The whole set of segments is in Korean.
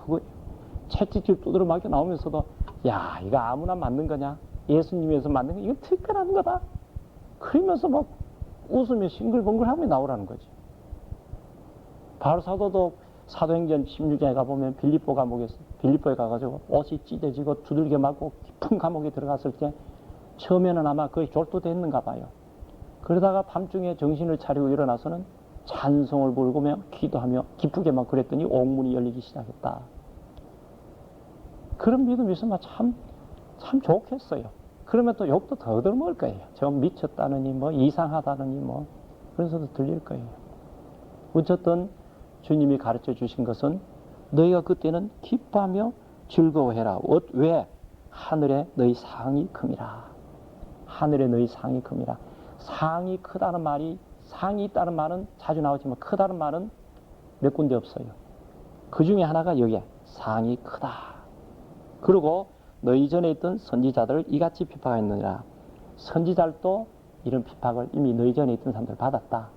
그거 채찍질 두드려 맞게 나오면서도 야, 이거 아무나 만든 거냐? 예수님에서 만든 거, 이건 특별한 거다. 그러면서 막 웃으며 싱글벙글하며 나오라는 거지. 바로 사도도 사도행전 16장에 가보면 빌립보에 가가지고 옷이 찢어지고 두들겨 맞고 깊은 감옥에 들어갔을 때 처음에는 아마 거의 졸도됐는가 봐요. 그러다가 밤중에 정신을 차리고 일어나서는 찬송을 부르며 기도하며 기쁘게 막 그랬더니 옥문이 열리기 시작했다. 그런 믿음이 있으면 참 좋겠어요. 그러면 또 욕도 더 얻어먹을 거예요. 저 미쳤다느니 뭐 이상하다느니 뭐 그런 소리도 들릴 거예요. 어쨌든 주님이 가르쳐 주신 것은 너희가 그때는 기뻐하며 즐거워해라. 왜? 하늘에 너희 상이 큼이라. 하늘에 너희 상이 큼이라. 상이 크다는 말이, 상이 있다는 말은 자주 나오지만 크다는 말은 몇 군데 없어요. 그 중에 하나가 여기에 상이 크다. 그리고 너희 전에 있던 선지자들을 이같이 비판했느니라. 선지자들도 이런 비판을 이미 너희 전에 있던 사람들 받았다.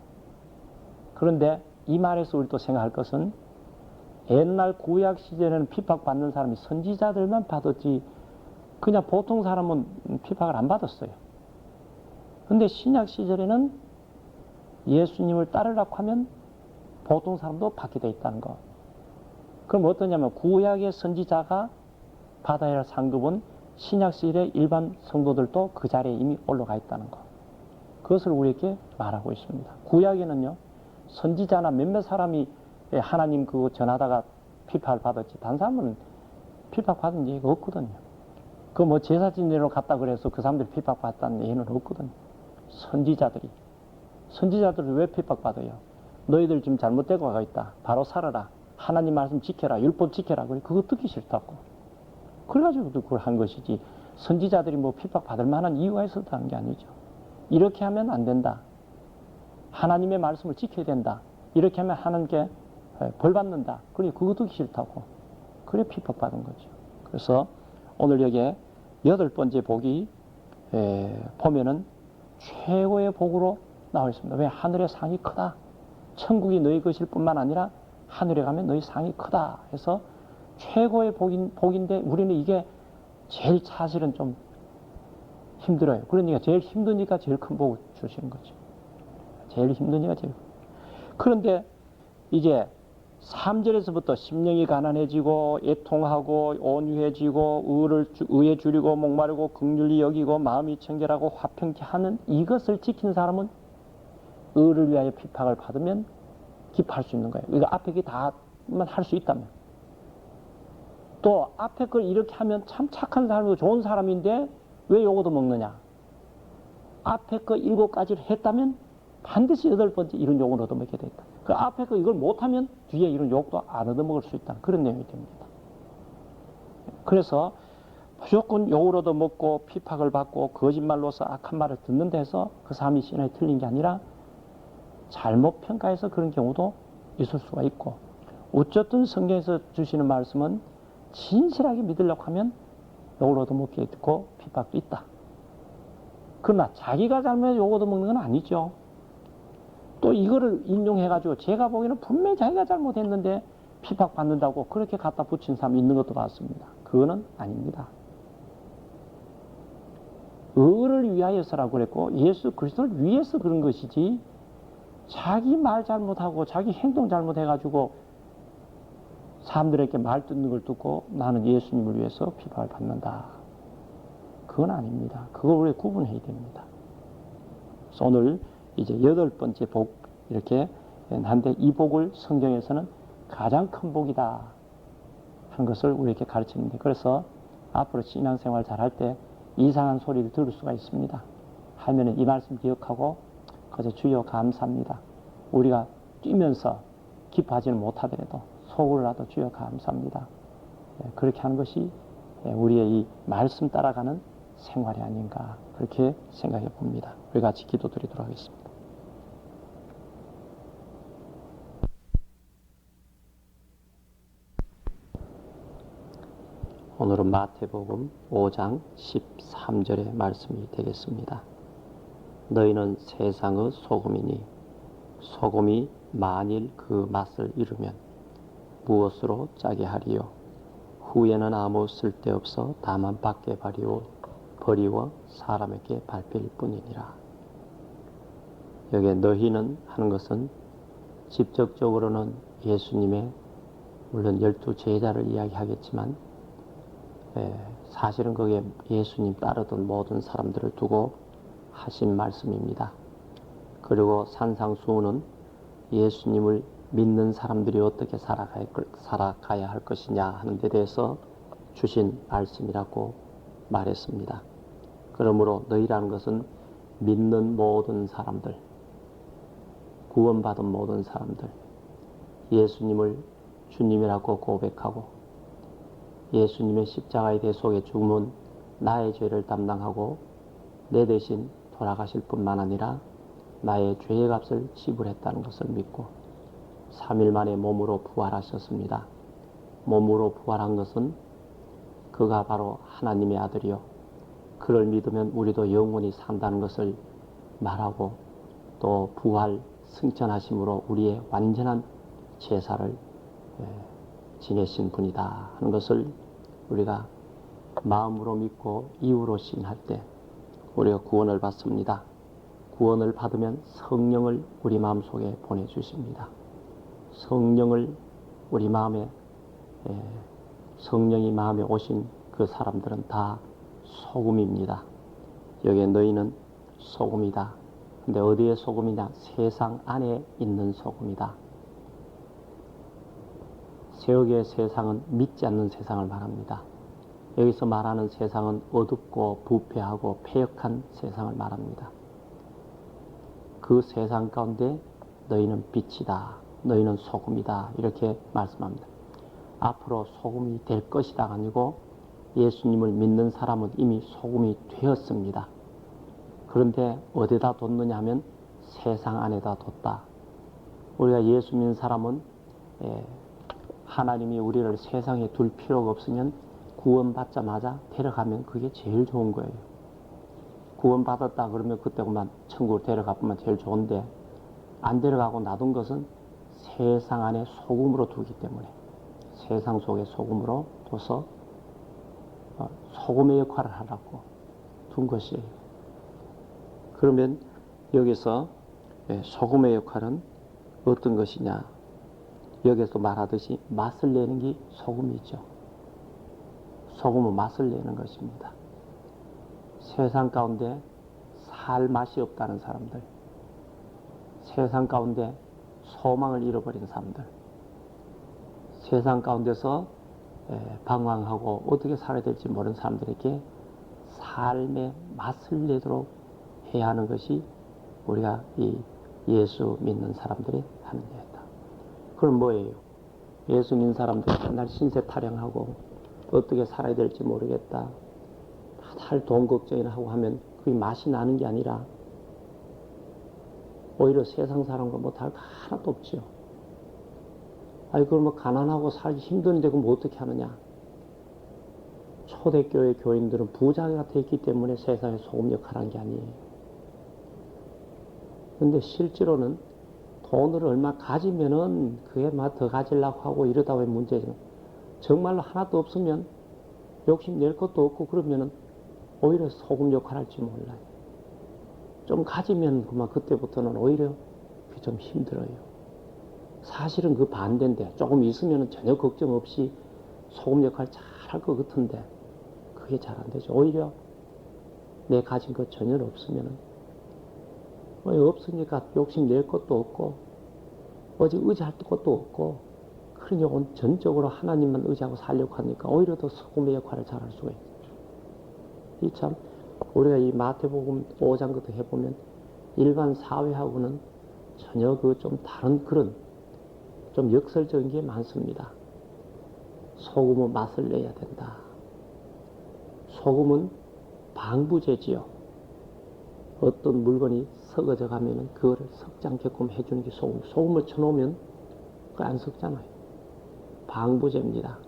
그런데 이 말에서 우리 또 생각할 것은 옛날 구약 시절에는 핍박받는 사람이 선지자들만 받았지 그냥 보통 사람은 핍박을 안 받았어요. 근데 신약 시절에는 예수님을 따르라고 하면 보통 사람도 받게 돼 있다는 거. 그럼 어떠냐면 구약의 선지자가 받아야 할 상급은 신약 시절의 일반 성도들도 그 자리에 이미 올라가 있다는 거. 그것을 우리에게 말하고 있습니다. 구약에는요, 선지자나 몇몇 사람이 하나님 그거 전하다가 핍박을 받았지 다른 사람은 핍박받은 얘기가 없거든요. 그 뭐 제사 지내러 갔다 그래서 그 사람들이 핍박받았다는 얘기는 없거든요. 선지자들은 왜 핍박받아요? 너희들 지금 잘못되고 가고 있다. 바로 살아라. 하나님 말씀 지켜라. 율법 지켜라. 그래 그거 듣기 싫다고. 그래가지고 그걸 한 것이지 선지자들이 뭐 핍박받을 만한 이유가 있었다는 게 아니죠. 이렇게 하면 안 된다. 하나님의 말씀을 지켜야 된다. 이렇게 하면 하나님께 벌 받는다. 그래 그거 듣기 싫다고. 그래 핍박받은 거죠. 그래서 오늘 여기에 8번째 복이 보면은 최고의 복으로 나와 있습니다. 왜? 하늘의 상이 크다. 천국이 너희 것일 뿐만 아니라 하늘에 가면 너희 상이 크다 해서 최고의 복인데 우리는 이게 제일 사실은 좀 힘들어요. 그러니까 제일 힘드니까 제일 큰 복을 주시는 거죠. 제일 힘드니까 제일. 그런데 이제 3절에서부터 심령이 가난해지고 애통하고 온유해지고 의에 줄이고 목마르고 긍휼히 여기고 마음이 청결하고 화평케 하는 이것을 지킨 사람은 의를 위하여 핍박을 받으면 기뻐할 수 있는 거예요. 이거 앞에 게 다만 할 수 있다면. 또 앞에 걸 이렇게 하면 참 착한 사람이고 좋은 사람인데 왜 요거도 먹느냐. 앞에 거 7가지를 했다면 반드시 8번째 이런 욕을 얻어먹게 돼 있다. 그 앞에 거 이걸 못하면 뒤에 이런 욕도 안 얻어먹을 수 있다. 그런 내용이 됩니다. 그래서 무조건 욕을 얻어먹고 핍박을 받고 거짓말로서 악한 말을 듣는 데서 그 사람이 신앙이 틀린 게 아니라 잘못 평가해서 그런 경우도 있을 수가 있고 어쨌든 성경에서 주시는 말씀은 진실하게 믿으려고 하면 욕을 얻어먹게 있고 핍박도 있다. 그러나 자기가 잘못해서 욕 얻어먹는 건 아니죠. 또 이거를 인용해가지고 제가 보기에는 분명히 자기가 잘못했는데 핍박받는다고 그렇게 갖다 붙인 사람이 있는 것도 같습니다. 그거는 아닙니다. 의를 위하여서라고 그랬고 예수 그리스도를 위해서 그런 것이지 자기 말 잘못하고 자기 행동 잘못해가지고 사람들에게 말 듣는 걸 듣고 나는 예수님을 위해서 핍박을 받는다. 그건 아닙니다. 그걸 우리가 구분해야 됩니다. 그래서 오늘 이제 8번째 복 이렇게 한데 이 복을 성경에서는 가장 큰 복이다 하는 것을 우리에게 가르치는데 그래서 앞으로 신앙생활 잘할 때 이상한 소리를 들을 수가 있습니다. 하면은 이 말씀 기억하고 그저 주여 감사합니다. 우리가 뛰면서 기뻐하지는 못하더라도 속으로라도 주여 감사합니다. 그렇게 하는 것이 우리의 이 말씀 따라가는 생활이 아닌가 그렇게 생각해 봅니다. 우리 같이 기도드리도록 하겠습니다. 오늘은 마태복음 5장 13절의 말씀이 되겠습니다. 너희는 세상의 소금이니 소금이 만일 그 맛을 잃으면 무엇으로 짜게 하리요? 후에는 아무 쓸데없어 다만 밖에 버리고 사람에게 밟힐 뿐이니라. 여기에 너희는 하는 것은 직접적으로는 예수님의 물론 12제자를 이야기하겠지만 사실은 거기에 예수님 따르던 모든 사람들을 두고 하신 말씀입니다. 그리고 산상수훈은 예수님을 믿는 사람들이 어떻게 살아가야 할 것이냐 하는 데 대해서 주신 말씀이라고 말했습니다. 그러므로 너희라는 것은 믿는 모든 사람들, 구원받은 모든 사람들, 예수님을 주님이라고 고백하고 예수님의 십자가의 대속의 죽음은 나의 죄를 담당하고 내 대신 돌아가실 뿐만 아니라 나의 죄의 값을 지불했다는 것을 믿고 3일 만에 몸으로 부활하셨습니다. 몸으로 부활한 것은 그가 바로 하나님의 아들이요 그를 믿으면 우리도 영원히 산다는 것을 말하고 또 부활 승천하심으로 우리의 완전한 제사를 지내신 분이다 하는 것을 우리가 마음으로 믿고 이유로 신할 때 우리가 구원을 받습니다. 구원을 받으면 성령을 우리 마음속에 보내주십니다. 성령을 우리 마음에 성령이 마음에 오신 그 사람들은 다 소금입니다. 여기에 너희는 소금이다. 근데 어디에 소금이냐? 세상 안에 있는 소금이다. 세역의 세상은 믿지 않는 세상을 말합니다. 여기서 말하는 세상은 어둡고 부패하고 패역한 세상을 말합니다. 그 세상 가운데 너희는 빛이다. 너희는 소금이다. 이렇게 말씀합니다. 앞으로 소금이 될 것이다 아니고 예수님을 믿는 사람은 이미 소금이 되었습니다. 그런데 어디다 뒀느냐 하면 세상 안에다 뒀다. 우리가 예수 믿는 사람은 하나님이 우리를 세상에 둘 필요가 없으면 구원받자마자 데려가면 그게 제일 좋은 거예요. 구원받았다 그러면 그때 그만 천국으로 데려가면 제일 좋은데 안 데려가고 놔둔 것은 세상 안에 소금으로 두기 때문에 세상 속에 소금으로 둬서 소금의 역할을 하라고 둔 것이에요. 그러면 여기서 소금의 역할은 어떤 것이냐? 여기서 말하듯이 맛을 내는 게 소금이죠. 소금은 맛을 내는 것입니다. 세상 가운데 살 맛이 없다는 사람들, 세상 가운데 소망을 잃어버린 사람들, 세상 가운데서 방황하고 어떻게 살아야 될지 모르는 사람들에게 삶의 맛을 내도록 해야 하는 것이 우리가 이 예수 믿는 사람들이 하는 일이다. 그럼 뭐예요? 예수 믿는 사람들이 맨날 신세 타령하고 어떻게 살아야 될지 모르겠다. 살 돈 걱정이나 하고 하면 그게 맛이 나는 게 아니라 오히려 세상 사람과 못할 거 하나도 없지요. 아니 그럼 뭐 가난하고 살기 힘든데 그럼 어떻게 하느냐? 초대교회 교인들은 부자가 됐기 때문에 세상에 소금 역할을 한 게 아니에요. 근데 실제로는 돈을 얼마 가지면은 그게 막 더 가지려고 하고 이러다 보면 문제죠. 정말로 하나도 없으면 욕심 낼 것도 없고 그러면은 오히려 소금 역할을 할지 몰라요. 좀 가지면 그만 그때부터는 오히려 그게 좀 힘들어요. 사실은 그 반대인데 조금 있으면 전혀 걱정 없이 소금 역할 잘 할 것 같은데 그게 잘 안 되죠. 오히려 내 가진 것 전혀 없으면은 없으니까 욕심 낼 것도 없고 어디 의지할 것도 없고 그러니 온 전적으로 하나님만 의지하고 살려고 하니까 오히려 더 소금의 역할을 잘 할 수가 있죠. 이 참 우리가 이 마태복음 5장부터 해보면 일반 사회하고는 전혀 그 좀 다른 그런 좀 역설적인 게 많습니다. 소금은 맛을 내야 된다. 소금은 방부제지요. 어떤 물건이 썩어져 가면은 그거를 썩지 않게끔 해주는 게 소금. 소금을 쳐놓으면 그거 안 썩잖아요. 방부제입니다.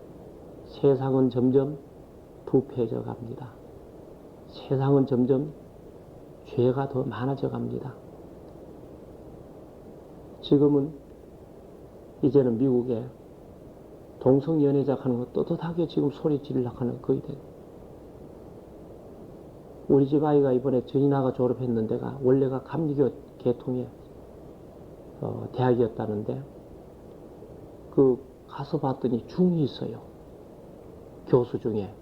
세상은 점점 부패해져 갑니다. 세상은 점점 죄가 더 많아져 갑니다. 지금은 이제는 미국에 동성연애자 하는 거 떳떳하게 지금 소리 지르려고 하는 거의 돼. 우리 집 아이가 이번에 전인아가 졸업했는 데가 원래가 감리교 계통의 대학이었다는데 그 가서 봤더니 중이 있어요. 교수 중에.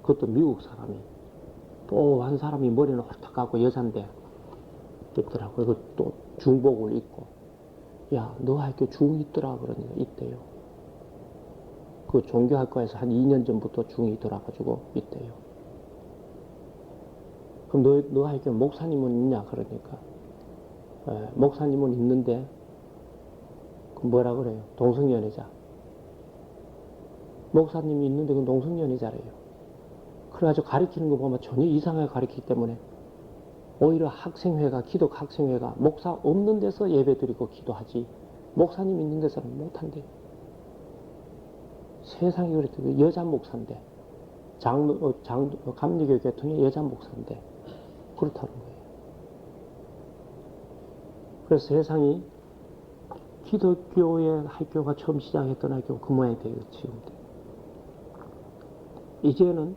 그것도 미국 사람이. 또 한 사람이 머리는 홀딱 감고 여잔데 있더라고. 이거 또 중복을 입고. 야, 너 학교 중 있더라. 그러니까 있대요. 그 종교학과에서 한 2년 전부터 중이 돌아가지고 있대요. 그럼 너 학교 목사님은 있냐? 그러니까. 목사님은 있는데, 그 뭐라 그래요? 동성연애자. 목사님이 있는데 그건 동성연애자래요. 그래가지고 가르치는 거 보면 전혀 이상하게 가르치기 때문에 오히려 학생회가, 기독 학생회가 목사 없는 데서 예배 드리고 기도하지 목사님 있는 데서는 못한대. 세상이 그랬더니 여자 목사인데 감리교 계통의 여자 목사인데 그렇다는 거예요. 그래서 세상이 기독교의 학교가 처음 시작했던 학교가 그 모양이 돼요. 지금. 이제는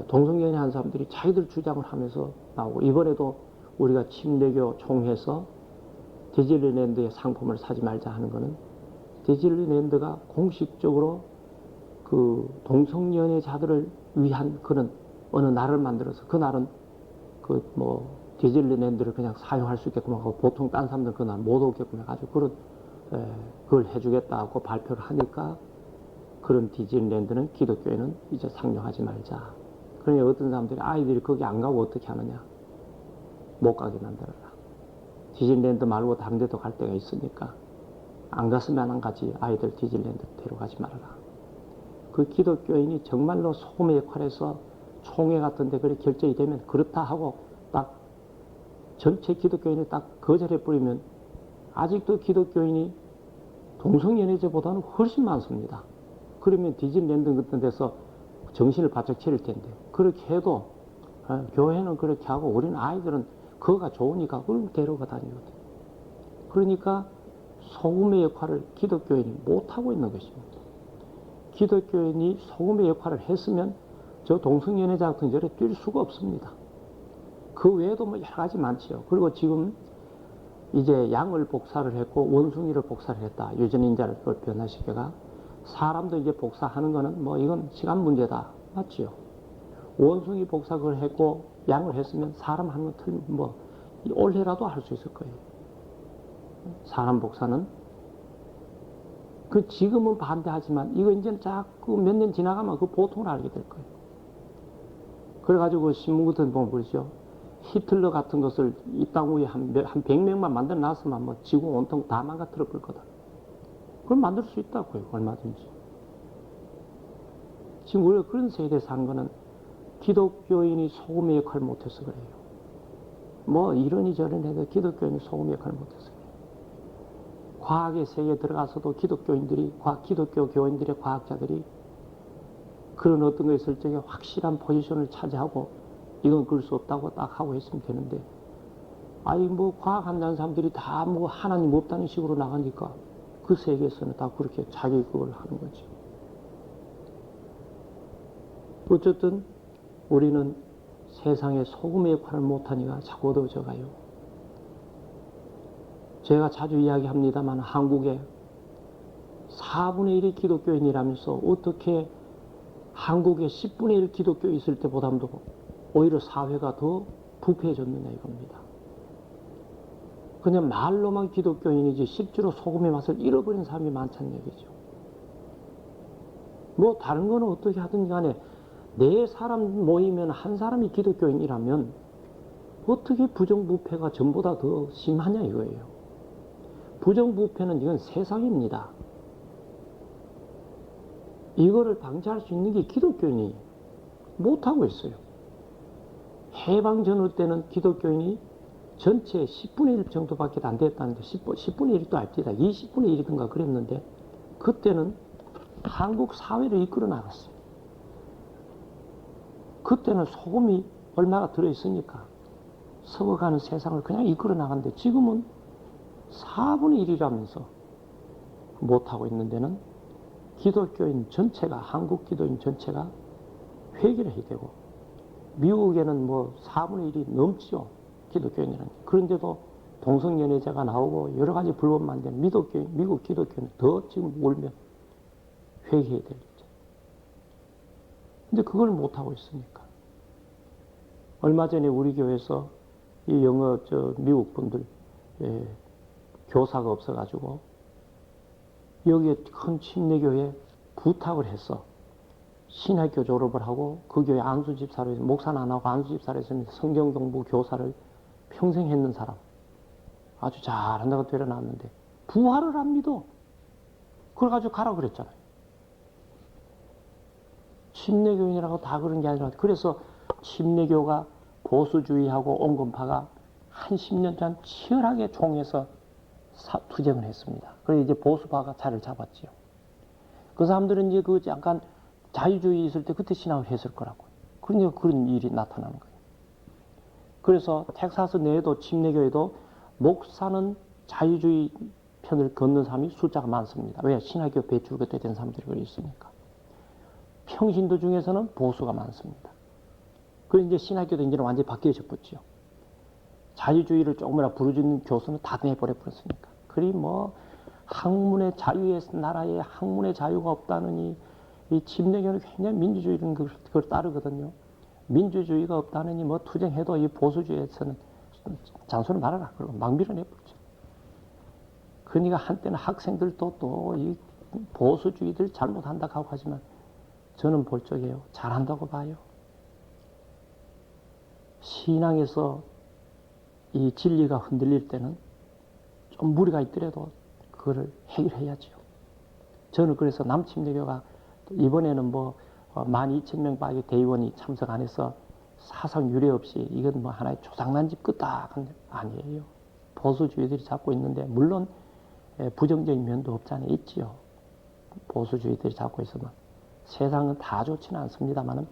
동성연애 한 사람들이 자기들 주장을 하면서 나오고, 이번에도 우리가 침례교 총회에서 디즈니랜드의 상품을 사지 말자 하는 거는 디즈니랜드가 공식적으로 그 동성연애자들을 위한 그런 어느 날을 만들어서 그 날은 디즈니랜드를 그냥 사용할 수 있게끔 하고 보통 딴 사람들 그날 못 오게끔 해가지고 그걸 해주겠다고 발표를 하니까 그런 디즈니랜드는 기독교에는 이제 상용하지 말자. 그러니 어떤 사람들이 아이들이 거기 안 가고 어떻게 하느냐. 못 가게 만들어라. 디즈니랜드 말고 다른 데도 갈 데가 있으니까 안 갔으면 안 가지. 아이들 디즈니랜드 데려가지 말아라. 그 기독교인이 정말로 소금의 역할에서 총회 같은 데 그렇게 결정이 되면 그렇다 하고 딱 전체 기독교인이 딱 거절해 버리면 아직도 기독교인이 동성연애자보다는 훨씬 많습니다. 그러면 디즈니랜드 같은 데서 정신을 바짝 차릴 텐데 그렇게 해도 교회는 그렇게 하고 우리는 아이들은 그거가 좋으니까 그걸 데려가 다니거든. 그러니까 소금의 역할을 기독교인이 못하고 있는 것입니다. 기독교인이 소금의 역할을 했으면 저 동성연애자 같은 절에 뛸 수가 없습니다. 그 외에도 뭐 여러 가지 많지요. 그리고 지금 이제 양을 복사를 했고 원숭이를 복사를 했다. 유전인자를 그걸 변화시켜가 사람도 이제 복사하는 거는 뭐 이건 시간 문제다. 맞지요? 원숭이 복사 그걸 했고 양을 했으면 사람 하는 건 올해라도 할 수 있을 거예요. 사람 복사는 그 지금은 반대하지만 이거 이제 자꾸 몇 년 지나가면 그 보통을 알게 될 거예요. 그래가지고 신문 같은 데 보면 보시죠. 히틀러 같은 것을 이 땅 위에 한 100명만 만들어 놨으면 뭐 지구 온통 다 망가뜨려 볼 거다. 그걸 만들 수 있다고요. 얼마든지. 지금 우리가 그런 세계에 사는 거는 기독교인이 소금의 역할을 못해서 그래요. 뭐 이러니 저러니 해도 기독교인이 소금의 역할을 못해서 그래요. 과학의 세계에 들어가서도 기독교 교인들의 과학자들이 그런 어떤 거 있을 적에 확실한 포지션을 차지하고 이건 그럴 수 없다고 딱 하고 했으면 되는데 과학 한다는 사람들이 다 하나님 없다는 식으로 나가니까 그 세계에서는 다 그렇게 자기 그걸 하는 거지. 어쨌든 우리는 세상에 소금의 역할을 못하니까 자꾸 어두워져 가요. 제가 자주 이야기합니다만 한국에 4분의 1이 기독교인이라면서 어떻게 한국에 10분의 1 기독교 있을 때보다도 오히려 사회가 더 부패해졌느냐 이겁니다. 그냥 말로만 기독교인이지 실제로 소금의 맛을 잃어버린 사람이 많다는 얘기죠. 뭐 다른 거는 어떻게 하든지 간에 네 사람 모이면 한 사람이 기독교인이라면 어떻게 부정부패가 전보다 더 심하냐 이거예요. 부정부패는 이건 세상입니다. 이거를 방지할 수 있는 게 기독교인이 못하고 있어요. 해방 전후 때는 기독교인이 전체 10분의 1 정도밖에 안 됐다는데 10분의 1도 아닙니다. 20분의 1이든가 그랬는데 그때는 한국 사회를 이끌어 나갔어요. 그때는 소금이 얼마나 들어있으니까 썩어가는 세상을 그냥 이끌어 나갔는데 지금은 4분의 1이라면서 못하고 있는 데는 기독교인 전체가, 한국 기독인 전체가 회개를 해야 되고, 미국에는 뭐 4분의 1이 넘죠. 기독교인이라는 게. 그런데도 동성연애자가 나오고 여러 가지 불법만 되는 미국 기독교는 더 지금 울며 회개해야 될 일이죠. 근데 그걸 못하고 있으니까. 얼마 전에 우리 교회에서 이 미국 분들, 교사가 없어가지고 여기에 큰 침례교회에 부탁을 했어. 신학교 졸업을 하고 그 교회 안수집사로 해서, 목사는 안 하고 안수집사로 해서 성경 공부 교사를 평생 했는 사람. 아주 잘한다고 데려놨는데 부활을 안 믿어. 그래가지고 가라 그랬잖아요. 침례교인이라고 다 그런 게 아니라, 그래서 침례교가 보수주의하고 온건파가 한 10년 전 치열하게 총에서 투쟁을 했습니다. 그래서 이제 보수파가 자리를 잡았지요. 그 사람들은 이제 그 약간 자유주의 있을 때 그때 신학을 했을 거라고요. 그러니까 그런 일이 나타나는 거예요. 그래서 텍사스 내에도 침례교회도 목사는 자유주의 편을 걷는 사람이 숫자가 많습니다. 왜? 신학교 배출 그때 된 사람들이 그리 있으니까. 평신도 중에서는 보수가 많습니다. 그래서 이제 신학교도 이제는 완전히 바뀌어져 버렸죠. 자유주의를 조금이라도 부르짖는 교수는 다 내버려 버렸으니까. 그리 뭐 학문의 자유의 나라에 학문의 자유가 없다느니, 이 침례교는 굉장히 민주주의는 그걸 따르거든요. 민주주의가 없다느니 뭐 투쟁해도 이 보수주의에서는 잔소리 말아라. 그러고 막 밀어내버리죠. 그러니까 한때는 학생들도 또 이 보수주의들 잘못한다고 하고 하지만 저는 볼 적이에요. 잘한다고 봐요. 신앙에서 이 진리가 흔들릴 때는 좀 무리가 있더라도 그거를 해결해야죠. 저는 그래서 남침례교가 이번에는 뭐 12,000명 밖에 대의원이 참석 안 해서 사상 유례 없이 이건 뭐 하나의 조상난집 끄딱 아니에요. 보수주의들이 잡고 있는데, 물론 부정적인 면도 없지 않아 있지요. 보수주의들이 잡고 있으면 세상은 다 좋지는 않습니다만은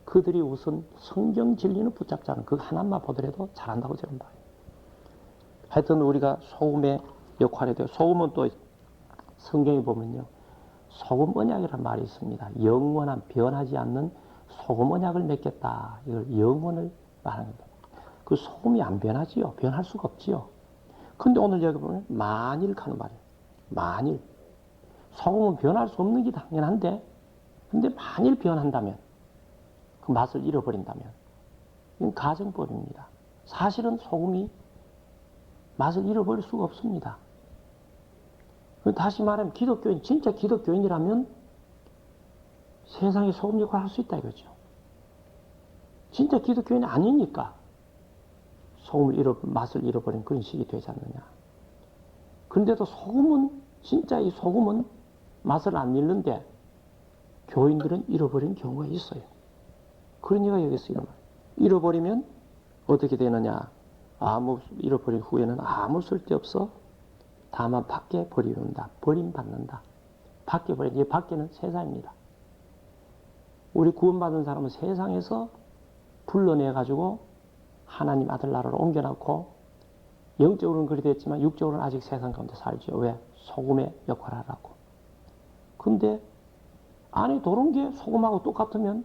그들이 우선 성경 진리는 붙잡자는 그 하나만 보더라도 잘한다고 저는 봐요. 하여튼 우리가 소금의 역할에 대해, 소금은 또 성경에 보면요, 소금 언약이라는 말이 있습니다. 영원한 변하지 않는 소금 언약을 맺겠다. 이걸 영원을 말하는 겁니다. 그 소금이 안 변하지요. 변할 수가 없지요. 근데 오늘 여기 보면 만일 하는 말이에요. 만일. 소금은 변할 수 없는 게 당연한데, 근데 만일 변한다면, 그 맛을 잃어버린다면, 이건 가정법입니다. 사실은 소금이 맛을 잃어버릴 수가 없습니다. 다시 말하면 기독교인, 진짜 기독교인이라면 세상에 소금 역할을 할 수 있다 이거죠. 진짜 기독교인이 아니니까 맛을 잃어버린 그런 식이 되지 않느냐. 그런데도 소금은, 진짜 이 소금은 맛을 안 잃는데 교인들은 잃어버린 경우가 있어요. 그러니까 여기서 이런 말. 잃어버리면 어떻게 되느냐. 잃어버린 후에는 아무 쓸데없어. 다만 밖에 버리는다. 버림받는다. 밖에 버려. 이제 밖에는 세상입니다. 우리 구원받은 사람은 세상에서 불러내가지고 하나님 아들 나라로 옮겨놓고, 영적으로는 그리 됐지만 육적으로는 아직 세상 가운데 살죠. 왜? 소금의 역할을 하라고. 근데 안에 들어온 게 소금하고 똑같으면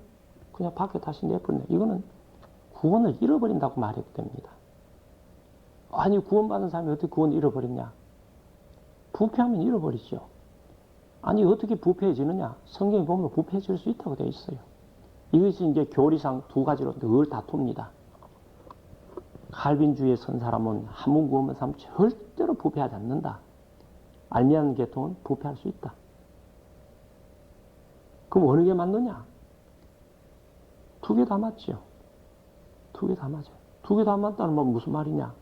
그냥 밖에 다시 내버리네. 이거는 구원을 잃어버린다고 말해도 됩니다. 아니, 구원받은 사람이 어떻게 구원을 잃어버리냐? 부패하면 잃어버리죠. 아니, 어떻게 부패해지느냐? 성경에 보면 부패해질 수 있다고 되어 있어요. 이것이 이제 교리상 두 가지로 늘 다툽니다. 칼빈주의에 선 사람은 한 번 구원받은 사람은 절대로 부패하지 않는다. 알미안 계통은 부패할 수 있다. 그럼 어느 게 맞느냐? 두 개 다 맞죠. 두 개 다 맞아요. 두 개 다 맞다는 건 무슨 말이냐?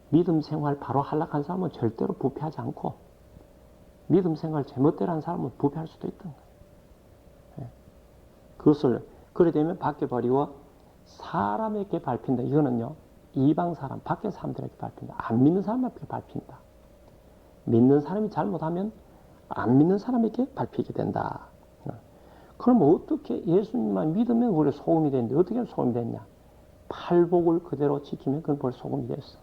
믿음 생활 바로 한락한 사람은 절대로 부패하지 않고, 믿음 생활 제멋대로 한 사람은 부패할 수도 있다는 거예요. 네. 그것을 그래 되면 밖에 버리고 사람에게 밟힌다. 이거는요, 이방 사람, 밖에 사람들에게 밟힌다. 안 믿는 사람에게 밟힌다. 믿는 사람이 잘못하면 안 믿는 사람에게 밟히게 된다. 그럼 어떻게 예수님만 믿으면 원래 소금이 되는데 어떻게 하면 소금이 됐냐? 팔복을 그대로 지키면 그건 벌써 소금이 됐어.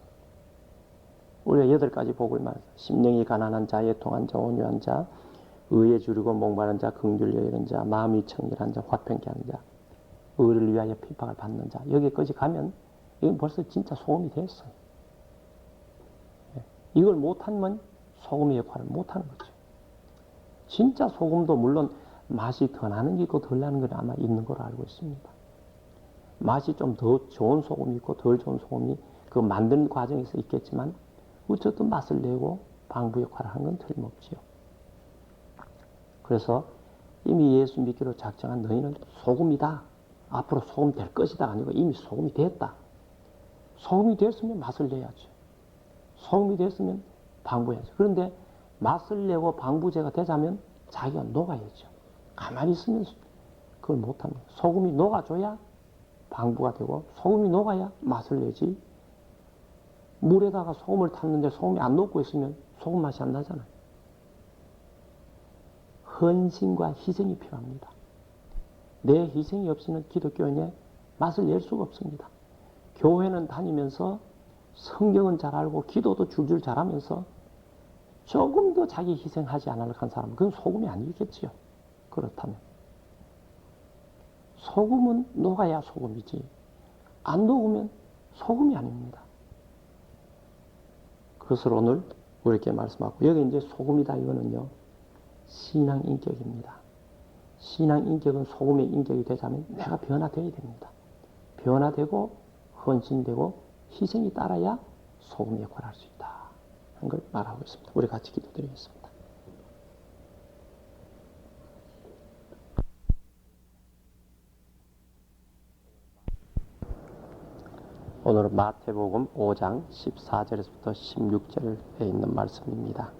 우리가 8가지 복을 말해서 심령이 가난한 자, 애통한 자, 온유한 자, 의에 주르고 목마른 자, 긍휼 여이른 자, 마음이 청결한 자, 화평케 하는 자, 의를 위하여 핍박을 받는 자. 여기까지 가면 이건 벌써 진짜 소금이 됐어요. 이걸 못하면 소금의 역할을 못하는 거죠. 진짜 소금도 물론 맛이 더 나는 게 있고 덜 나는 건 아마 있는 걸로 알고 있습니다. 맛이 좀 더 좋은 소금이 있고 덜 좋은 소금이 그 만드는 과정에서 있겠지만 어쨌든 맛을 내고 방부 역할을 하는 건 틀림없지요. 그래서 이미 예수 믿기로 작정한 너희는 소금이다. 앞으로 소금 될 것이다 아니고 이미 소금이 됐다. 소금이 됐으면 맛을 내야죠. 소금이 됐으면 방부해야죠. 그런데 맛을 내고 방부제가 되자면 자기가 녹아야죠. 가만히 있으면 그걸 못합니다. 소금이 녹아줘야 방부가 되고 소금이 녹아야 맛을 내지. 물에다가 소금을 탔는데 소금이 안 녹고 있으면 소금 맛이 안 나잖아요. 헌신과 희생이 필요합니다. 내 희생이 없이는 기독교인의 맛을 낼 수가 없습니다. 교회는 다니면서 성경은 잘 알고 기도도 줄줄 잘하면서 조금 더 자기 희생하지 않으려고 한 사람은 그건 소금이 아니겠지요. 그렇다면 소금은 녹아야 소금이지 안 녹으면 소금이 아닙니다. 그것을 오늘 우리에게 말씀하고 여기 이제 소금이다 이거는요 신앙 인격입니다. 신앙 인격은 소금의 인격이 되자면 내가 변화되어야 됩니다. 변화되고 헌신되고 희생이 따라야 소금의 역할을 할 수 있다 하는 걸 말하고 있습니다. 우리 같이 기도드리겠습니다. 오늘은 마태복음 5장 14절에서부터 16절에 있는 말씀입니다.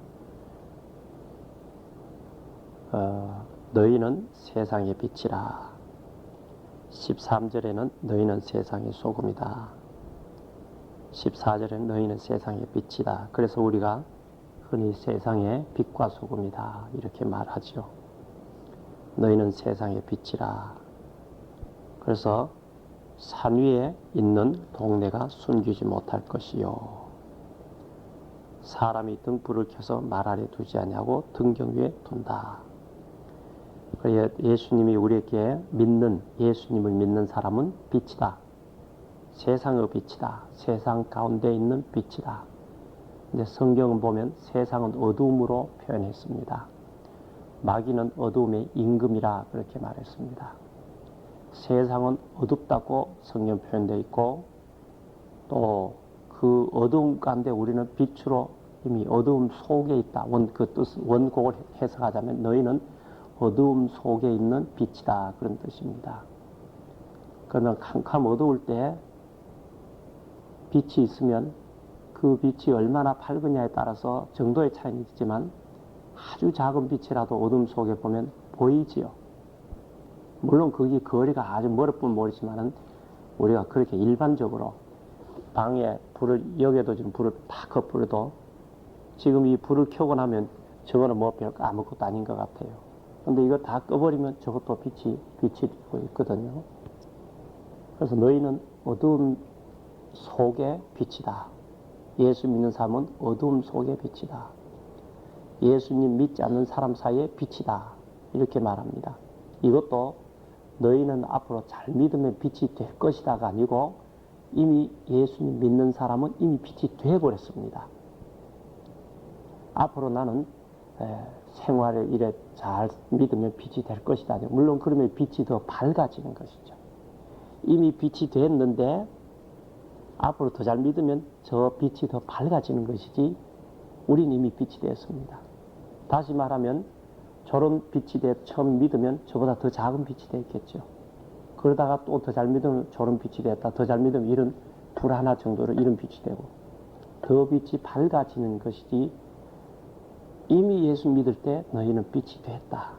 너희는 세상의 빛이라. 13절에는 너희는 세상의 소금이다. 14절에는 너희는 세상의 빛이다. 그래서 우리가 흔히 세상의 빛과 소금이다 이렇게 말하죠. 너희는 세상의 빛이라. 그래서 산 위에 있는 동네가 숨기지 못할 것이요. 사람이 등불을 켜서 말 아래 두지 아니하고 등경 위에 둔다. 예수님이 우리에게 예수님을 믿는 사람은 빛이다. 세상의 빛이다. 세상 가운데 있는 빛이다. 근데 성경은 보면 세상은 어두움으로 표현했습니다. 마귀는 어두움의 임금이라 그렇게 말했습니다. 세상은 어둡다고 성경 표현되어 있고 또 그 어두움 가운데 우리는 빛으로 이미 어두움 속에 있다. 원곡을 해석하자면 너희는 어두움 속에 있는 빛이다 그런 뜻입니다. 그러면 캄캄 어두울 때 빛이 있으면 그 빛이 얼마나 밝으냐에 따라서 정도의 차이는 있지만 아주 작은 빛이라도 어둠 속에 보면 보이지요. 물론 그게 거리가 아주 멀어뿐 모르지만은 우리가 그렇게 일반적으로 방에 여기에도 지금 불을 팍 꺼버려도 지금 이 불을 켜고 나면 저거는 뭐 별 아무것도 아닌 것 같아요. 근데 이거 다 꺼버리면 저것도 빛이 되고 있거든요. 그래서 너희는 어두움 속의 빛이다. 예수 믿는 사람은 어두움 속의 빛이다. 예수님 믿지 않는 사람 사이의 빛이다. 이렇게 말합니다. 이것도 너희는 앞으로 잘 믿으면 빛이 될 것이다가 아니고 이미 예수님 믿는 사람은 이미 빛이 되어버렸습니다. 앞으로 나는 생활을 이래 잘 믿으면 빛이 될 것이다. 물론 그러면 빛이 더 밝아지는 것이죠. 이미 빛이 됐는데 앞으로 더 잘 믿으면 저 빛이 더 밝아지는 것이지 우린 이미 빛이 되었습니다. 다시 말하면 저런 빛이 처음 믿으면 저보다 더 작은 빛이 되었겠죠. 그러다가 또 더 잘 믿으면 저런 빛이 됐다. 더 잘 믿으면 이런 불 하나 정도로 이런 빛이 되고 더 빛이 밝아지는 것이지 이미 예수 믿을 때 너희는 빛이 됐다.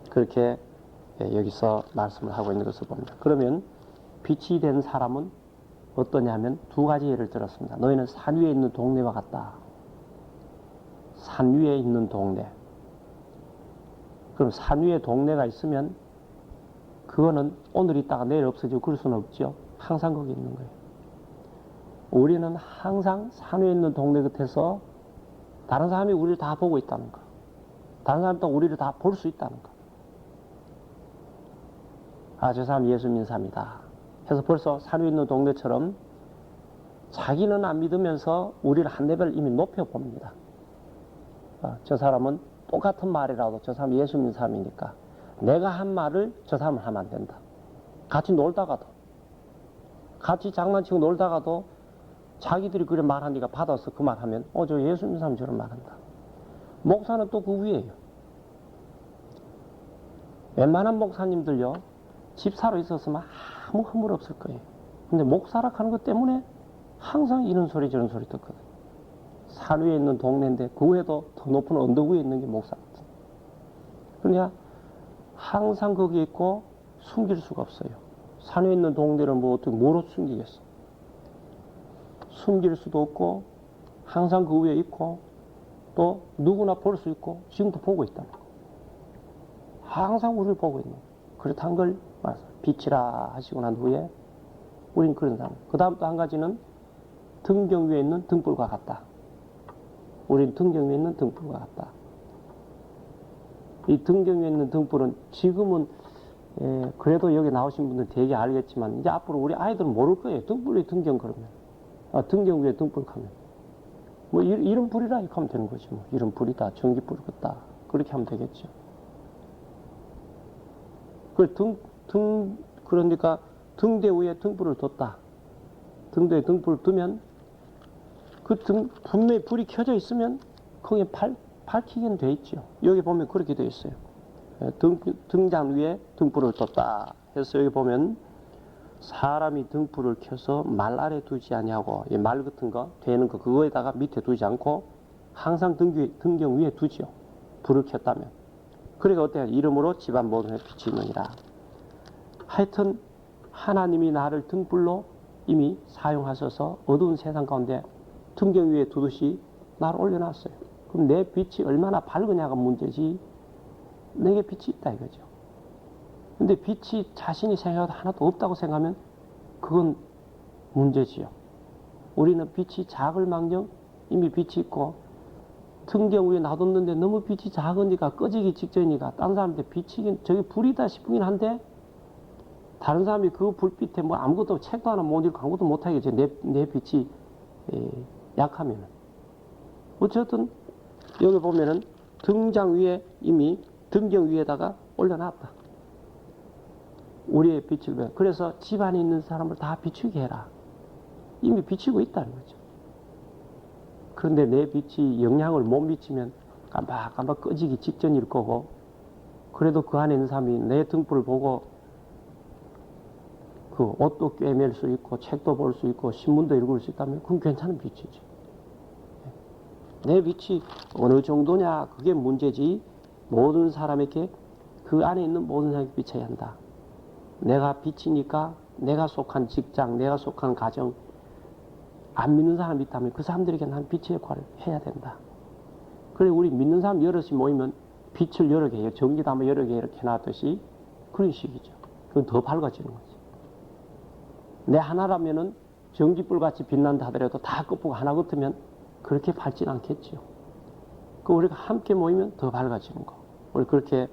그렇게 여기서 말씀을 하고 있는 것을 봅니다. 그러면 빛이 된 사람은 어떠냐면 두 가지 예를 들었습니다. 너희는 산 위에 있는 동네와 같다. 산 위에 있는 동네. 그럼 산 위에 동네가 있으면 그거는 오늘 있다가 내일 없어지고 그럴 수는 없죠. 항상 거기 있는 거예요. 우리는 항상 산 위에 있는 동네 끝에서 다른 사람이 우리를 다 보고 있다는 거. 다른 사람도 우리를 다 볼 수 있다는 거. 아, 저 사람 예수 믿는 사람이다. 해서 벌써 산 위에 있는 동네처럼 자기는 안 믿으면서 우리를 한 레벨 이미 높여봅니다. 저 사람은 똑같은 말이라도 저 사람 예수 믿는 사람이니까 내가 한 말을 저 사람은 하면 안 된다. 같이 놀다가도, 같이 장난치고 놀다가도 자기들이 그래 말하니까 받아서 그 말 하면 저 예수 믿는 사람이 저런 말한다. 목사는 또 그 위에요. 웬만한 목사님들요, 집사로 있었으면 아무 허물 없을 거예요. 근데 목사라 하는 것 때문에 항상 이런 소리 저런 소리 듣거든. 산 위에 있는 동네인데 그 외에도 더 높은 언덕 위에 있는 게 목사거든. 그러냐 항상 거기에 있고 숨길 수가 없어요. 산 위에 있는 동네를 뭐 어떻게 뭐로 숨기겠어. 숨길 수도 없고 항상 그 위에 있고 또 누구나 볼 수 있고 지금도 보고 있다는 거. 항상 우리를 보고 있는 거. 그렇다는 걸 빛이라 하시고 난 후에 우린 그런 사람. 그 다음 또 한 가지는 등경 위에 있는 등불과 같다. 우린 등경 위에 있는 등불과 같다. 이 등경 위에 있는 등불은 지금은 그래도 여기 나오신 분들 되게 알겠지만 이제 앞으로 우리 아이들은 모를 거예요. 등불 위에 등경 그러면. 등경 위에 등불 하면. 뭐 이런 불이라 이렇게 하면 되는 거지. 뭐 이런 불이다. 전기불 같다. 그렇게 하면 되겠죠. 그러니까 등대 위에 등불을 뒀다. 등대에 등불을 두면 분명히 불이 켜져 있으면 거기에 밝히긴 돼 있죠. 여기 보면 그렇게 돼 있어요. 등장 위에 등불을 뒀다 해서 여기 보면 사람이 등불을 켜서 말 아래 두지 아니하고 이 말 같은 거 되는 거 그거에다가 밑에 두지 않고 항상 등경 위에 두지요. 불을 켰다면. 그러니까 어때요? 이름으로 집안 모든 에 비치느니라. 하여튼 하나님이 나를 등불로 이미 사용하셔서 어두운 세상 가운데 등경 위에 두듯이 나를 올려놨어요. 그럼 내 빛이 얼마나 밝으냐가 문제지 내게 빛이 있다 이거죠. 근데 빛이 자신이 생각해도 하나도 없다고 생각하면 그건 문제지요. 우리는 빛이 작을망정 이미 빛이 있고 등경 위에 놔뒀는데 너무 빛이 작으니까 꺼지기 직전이니까 다른 사람한테 빛이긴 저게 불이다 싶긴 한데 다른 사람이 그 불빛에 뭐 아무것도 책도 하나 못 읽고 아무것도 못하겠지. 내 빛이 약하면은. 어쨌든 여기 보면은 등장 위에 이미 등경 위에다가 올려놨다. 우리의 빛을. 그래서 집안에 있는 사람을 다 비추게 해라. 이미 비추고 있다는 거죠. 그런데 내 빛이 영향을 못 미치면 깜박깜박 꺼지기 직전일 거고 그래도 그 안에 있는 사람이 내 등불을 보고 그 옷도 꿰맬 수 있고 책도 볼 수 있고 신문도 읽을 수 있다면 그건 괜찮은 빛이지. 내 빛이 어느 정도냐 그게 문제지 모든 사람에게 그 안에 있는 모든 사람에게 비춰야 한다. 내가 빛이니까 내가 속한 직장 내가 속한 가정 안 믿는 사람이 있다면 그 사람들에게 난 빛의 역할을 해야 된다. 그래 우리 믿는 사람 여럿이 모이면 빛을 여러 개 전기담을 여러 개 이렇게 해놨듯이 그런 식이죠. 그건 더 밝아지는 거지. 내 하나라면은 전기불같이 빛난다 하더라도 다 끄고 하나 같으면 그렇게 밝진 않겠죠. 그 우리가 함께 모이면 더 밝아지는 거. 우리 그렇게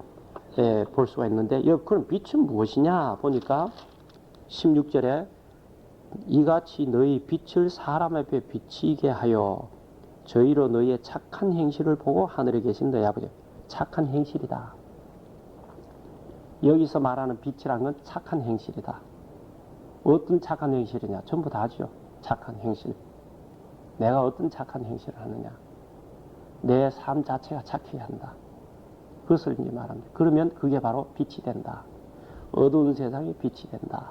볼 수가 있는데 그럼 빛은 무엇이냐 보니까 16절에 이같이 너희 빛을 사람 앞에 비치게 하여 저희로 너희의 착한 행실을 보고 하늘에 계신 너희 아버지. 착한 행실이다. 여기서 말하는 빛이란 건 착한 행실이다. 어떤 착한 행실이냐? 전부 다죠. 착한 행실. 내가 어떤 착한 행실을 하느냐? 내 삶 자체가 착해야 한다. 그것을 이제 말합니다. 그러면 그게 바로 빛이 된다. 어두운 세상에 빛이 된다.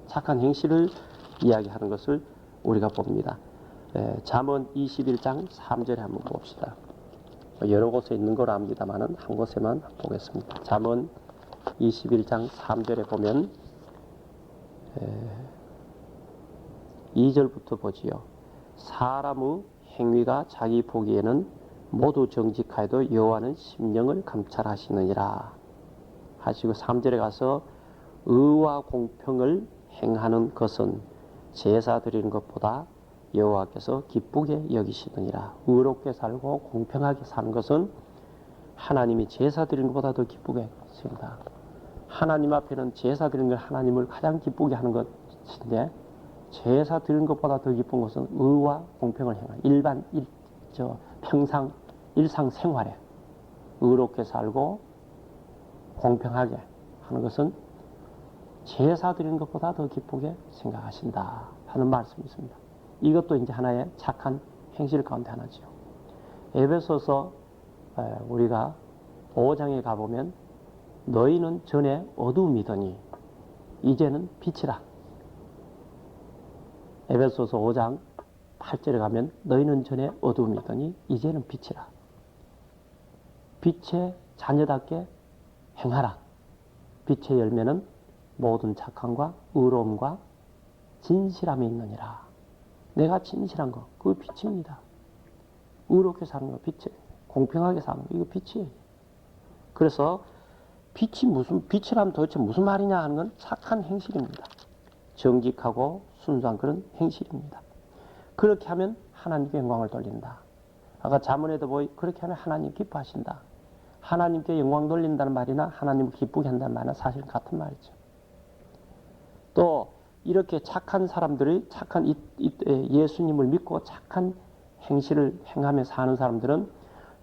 착한 행실을 이야기하는 것을 우리가 봅니다. 잠언 21장 3절에 한번 봅시다. 여러 곳에 있는 걸 압니다만은 한 곳에만 보겠습니다. 잠언 21장 3절에 보면 2절부터 보지요. 사람의 행위가 자기 보기에는 모두 정직하여도 여호와는 심령을 감찰하시느니라 하시고 3절에 가서 의와 공평을 행하는 것은 제사 드리는 것보다 여호와께서 기쁘게 여기시느니라. 의롭게 살고 공평하게 사는 것은 하나님이 제사 드리는 것보다 더 기쁘게 하십니다. 하나님 앞에는 제사 드리는 걸 하나님을 가장 기쁘게 하는 것인데, 제사 드리는 것보다 더 기쁜 것은 의와 공평을 행하는 평상 일상생활에 의롭게 살고 공평하게 하는 것은 제사 드리는 것보다 더 기쁘게 생각하신다 하는 말씀이 있습니다. 이것도 이제 하나의 착한 행실 가운데 하나죠. 에베소서 우리가 5장에 가보면 너희는 전에 어두움이더니 이제는 빛이라. 에베소서 5장 8절에 가면 너희는 전에 어두움이더니 이제는 빛이라. 빛의 자녀답게 행하라. 빛의 열매는 모든 착함과 의로움과 진실함이 있느니라. 내가 진실한 거, 그거 빛입니다. 의롭게 사는 거 빛이에요. 공평하게 사는 거, 이거 빛이에요. 그래서 빛이라면 도대체 무슨 말이냐 하는 건 착한 행실입니다. 정직하고 순수한 그런 행실입니다. 그렇게 하면 하나님께 영광을 돌린다. 아까 자문에도 그렇게 하면 하나님 기뻐하신다. 하나님께 영광 돌린다는 말이나 하나님을 기쁘게 한다는 말은 사실 같은 말이죠. 또 이렇게 착한 사람들이 예수님을 믿고 착한 행실을 행하며 사는 사람들은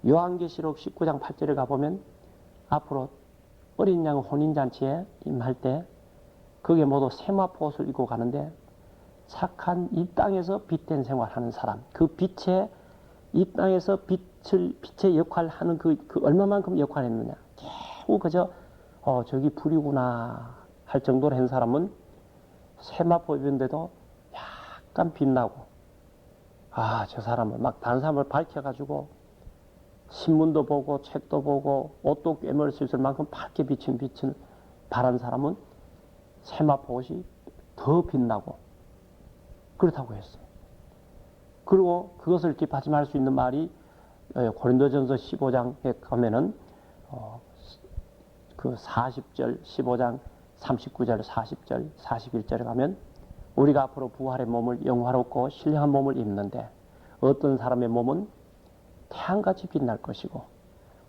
요한계시록 19장 8절에 가보면 앞으로 어린 양 혼인잔치에 임할 때 그게 모두 세마포 옷을 입고 가는데 착한 이 땅에서 빛된 생활하는 사람, 그 빛의 이 땅에서 빛의 역할을 하는 그 얼마만큼 역할을 했느냐. 겨우 그저 저기 불이구나 할 정도로 한 사람은 세마포 입은데도 약간 빛나고, 저 사람은 막 다른 사람을 밝혀가지고 신문도 보고 책도 보고 옷도 꿰맬 수 있을 만큼 밝게 비친 빛을 바란 사람은 세마포 옷이 더 빛나고 그렇다고 했어요. 그리고 그것을 뒷받침할 수 있는 말이 고린도전서 15장에 가면은 그 40절 15장 39절 40절 41절에 가면 우리가 앞으로 부활의 몸을 영화롭고 신령한 몸을 입는데 어떤 사람의 몸은 태양같이 빛날 것이고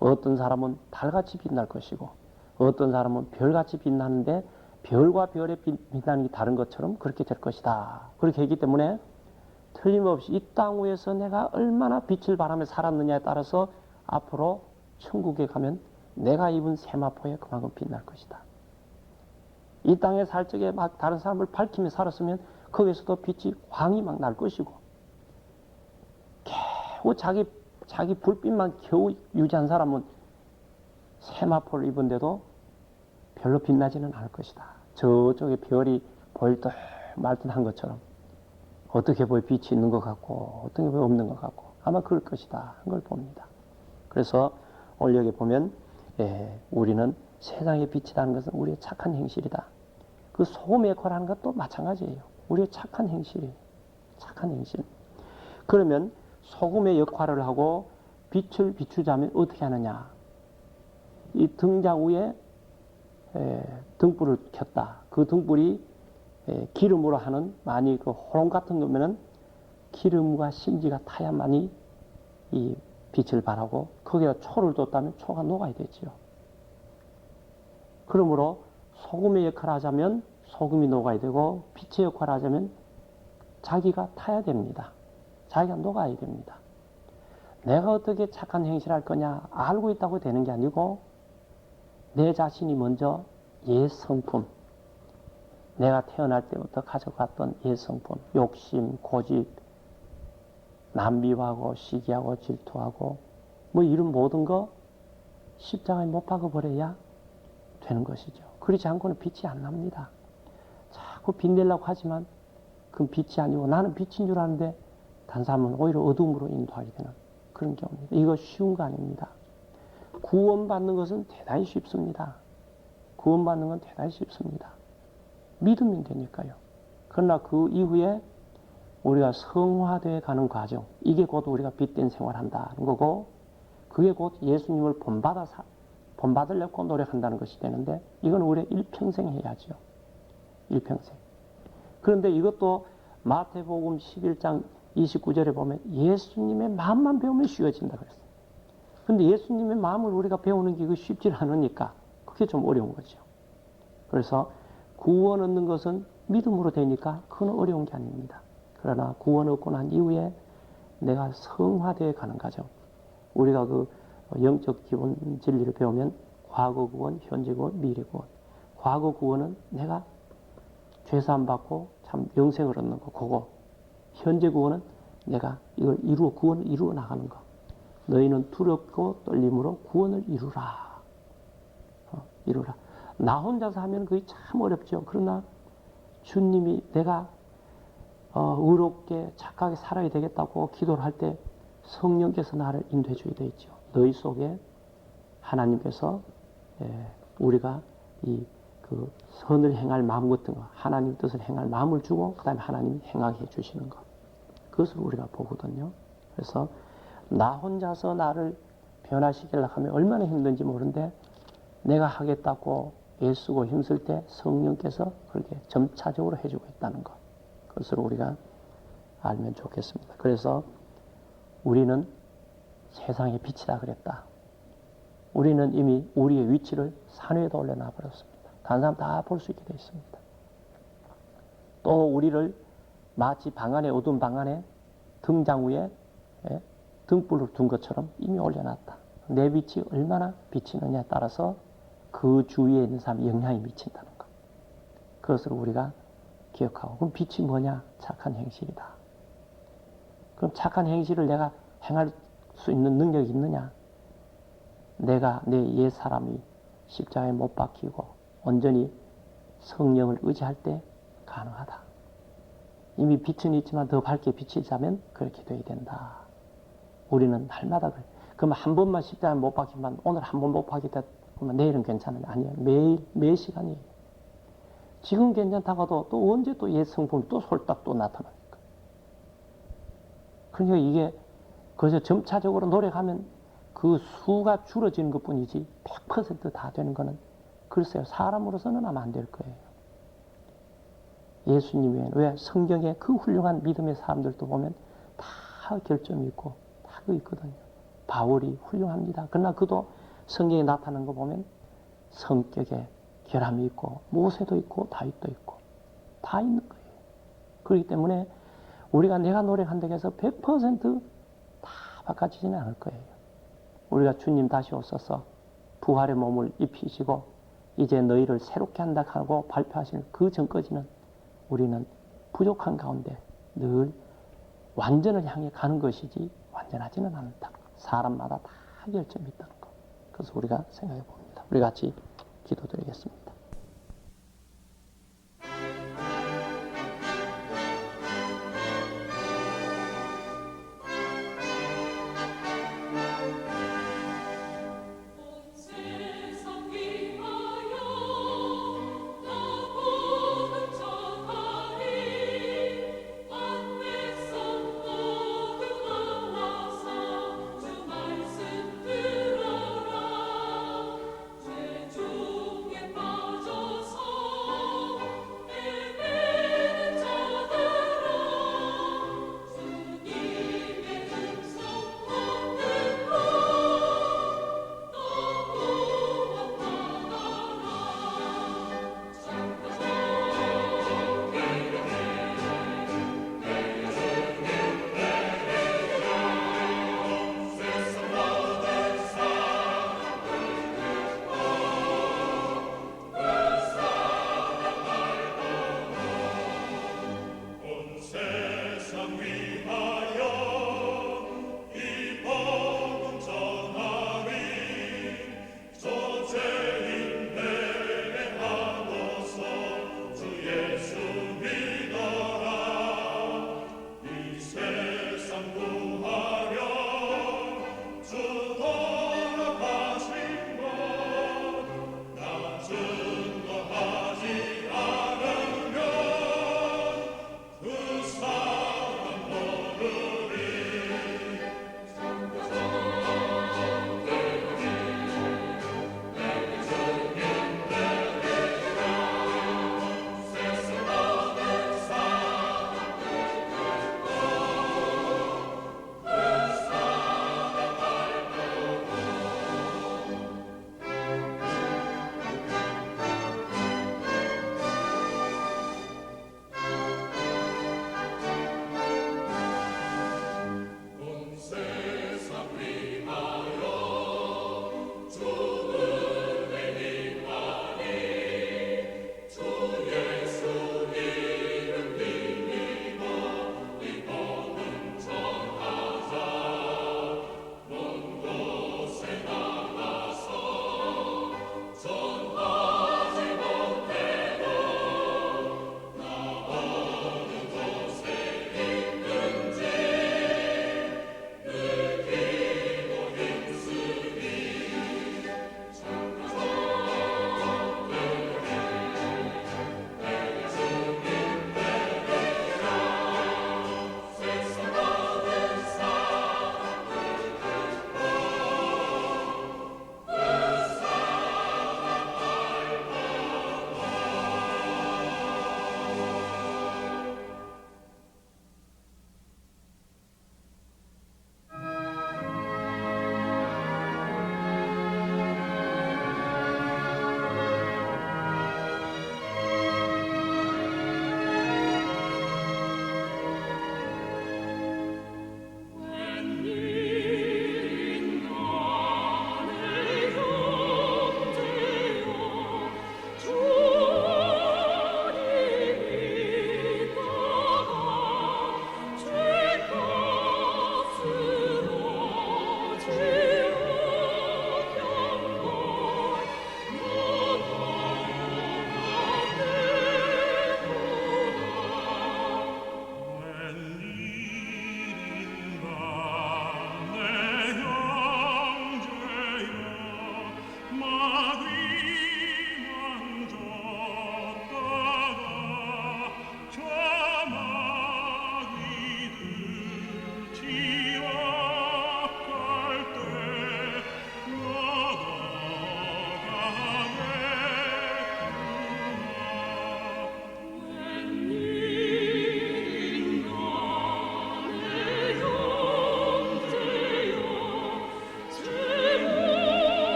어떤 사람은 달같이 빛날 것이고 어떤 사람은 별같이 빛나는데 별과 별의 빛나는 게 다른 것처럼 그렇게 될 것이다. 그렇게 했기 때문에 틀림없이 이 땅 위에서 내가 얼마나 빛을 발하며 살았느냐에 따라서 앞으로 천국에 가면 내가 입은 세마포에 그만큼 빛날 것이다. 이 땅에 살 적에 막 다른 사람을 밝히며 살았으면 거기서도 빛이 광이 막 날 것이고 겨우 자기 불빛만 겨우 유지한 사람은 세마포를 입은데도 별로 빛나지는 않을 것이다. 저쪽에 별이 보일 듯 말 듯 한 것처럼 어떻게 보여 빛이 있는 것 같고 어떻게 보여 없는 것 같고 아마 그럴 것이다 한 걸 봅니다. 그래서 오늘 여기 보면 우리는 세상의 빛이라는 것은 우리의 착한 행실이다. 그 소금의 역할을 하는 것도 마찬가지예요. 우리의 착한 행실이에요. 착한 행실. 그러면 소금의 역할을 하고 빛을 비추자면 어떻게 하느냐. 이 등장 위에 등불을 켰다. 그 등불이 기름으로 하는 많이 그 호롱 같은 거면은 기름과 심지가 타야만이 이 빛을 발하고 거기다 초를 뒀다면 초가 녹아야 되지요. 그러므로 소금의 역할을 하자면 소금이 녹아야 되고 빛의 역할을 하자면 자기가 타야 됩니다. 자기가 녹아야 됩니다. 내가 어떻게 착한 행실을 할 거냐 알고 있다고 되는 게 아니고 내 자신이 먼저 옛 성품, 내가 태어날 때부터 가져갔던 옛 성품, 욕심, 고집, 남비하고 시기하고 질투하고 뭐 이런 모든 거 십자가에 못 박아버려야 되는 것이죠. 그렇지 않고는 빛이 안 납니다. 자꾸 빛내려고 하지만 그건 빛이 아니고 나는 빛인 줄 아는데 다른 사람은 오히려 어둠으로 인도하게 되는 그런 경우입니다. 이거 쉬운 거 아닙니다. 구원받는 것은 대단히 쉽습니다. 구원받는 건 대단히 쉽습니다. 믿으면 되니까요. 그러나 그 이후에 우리가 성화되어 가는 과정, 이게 곧 우리가 빛된 생활을 한다는 거고 그게 곧 예수님을 본받으려고 노력한다는 것이 되는데 이건 우리 일평생 해야죠. 일평생. 그런데 이것도 마태복음 11장 29절에 보면 예수님의 마음만 배우면 쉬워진다 그랬어요. 근데 예수님의 마음을 우리가 배우는 게 쉽지 않으니까 그게 좀 어려운 거죠. 그래서 구원 얻는 것은 믿음으로 되니까 그건 어려운 게 아닙니다. 그러나 구원 얻고 난 이후에 내가 성화되어 가는 과정. 우리가 그 영적 기본 진리를 배우면 과거 구원, 현재 구원, 미래 구원. 과거 구원은 내가 죄사함 받고 참 영생을 얻는 거, 그거. 현재 구원은 내가 이걸 구원을 이루어 나가는 거. 너희는 두렵고 떨림으로 구원을 이루라. 이루라. 나 혼자서 하면 그게 참 어렵죠. 그러나 주님이 내가 의롭게 착하게 살아야 되겠다고 기도를 할 때 성령께서 나를 인도해 주게 되어 있죠. 너희 속에 하나님께서 우리가 그 선을 행할 마음 같은 거, 하나님 뜻을 행할 마음을 주고 그 다음에 하나님이 행하게 해주시는 것. 그것을 우리가 보거든요. 그래서 나 혼자서 나를 변화시키려고 하면 얼마나 힘든지 모르는데 내가 하겠다고 애쓰고 힘쓸 때 성령께서 그렇게 점차적으로 해주고 있다는 것. 그것을 우리가 알면 좋겠습니다. 그래서 우리는 세상의 빛이다 그랬다. 우리는 이미 우리의 위치를 산 위에다 올려놔 버렸습니다. 다른 사람 다 볼 수 있게 되어 있습니다. 또 우리를 마치 방 안에, 어두운 방 안에 등장 위에 등불을 둔 것처럼 이미 올려놨다. 내 빛이 얼마나 비치느냐에 따라서 그 주위에 있는 사람이 영향이 미친다는 것. 그것을 우리가 기억하고, 그럼 빛이 뭐냐? 착한 행실이다. 그럼 착한 행실을 내가 행할 수 있는 능력이 있느냐? 내가 내 옛 사람이 십자가에 못 박히고 온전히 성령을 의지할 때 가능하다. 이미 빛은 있지만 더 밝게 비치자면 그렇게 돼야 된다. 우리는 날마다 그래. 그럼 한 번만 십자가에 못 박히면 오늘 한 번 못 박히다 그러면 내일은 괜찮은데 아니에요. 매일 시간이에요. 지금 괜찮다가도 또 언제 또 옛 성품이 또 솔딱 또 나타나니까. 그러니까 이게 그래서 점차적으로 노력하면 그 수가 줄어지는 것 뿐이지 100% 되는 거는 글쎄요. 사람으로서는 아마 안 될 거예요. 예수님 외에는. 왜? 성경에 그 훌륭한 믿음의 사람들도 보면 다 결점이 있고 다 그 있거든요. 바울이 훌륭합니다. 그러나 그도 성경에 나타나는 거 보면 성격에 결함이 있고 모세도 있고 다윗도 있고 다 있는 거예요. 그렇기 때문에 우리가 내가 노력한다고 해서 100%다 바꿔지지는 않을 거예요. 우리가 주님 다시 오셔서 부활의 몸을 입히시고 이제 너희를 새롭게 한다 하고 발표하시는 그 전까지는 우리는 부족한 가운데 늘 완전을 향해 가는 것이지 완전하지는 않다. 사람마다 다 결점이 있다는 것. 그래서 우리가 생각해 봅니다. 우리 같이 기도드리겠습니다. 주 Madre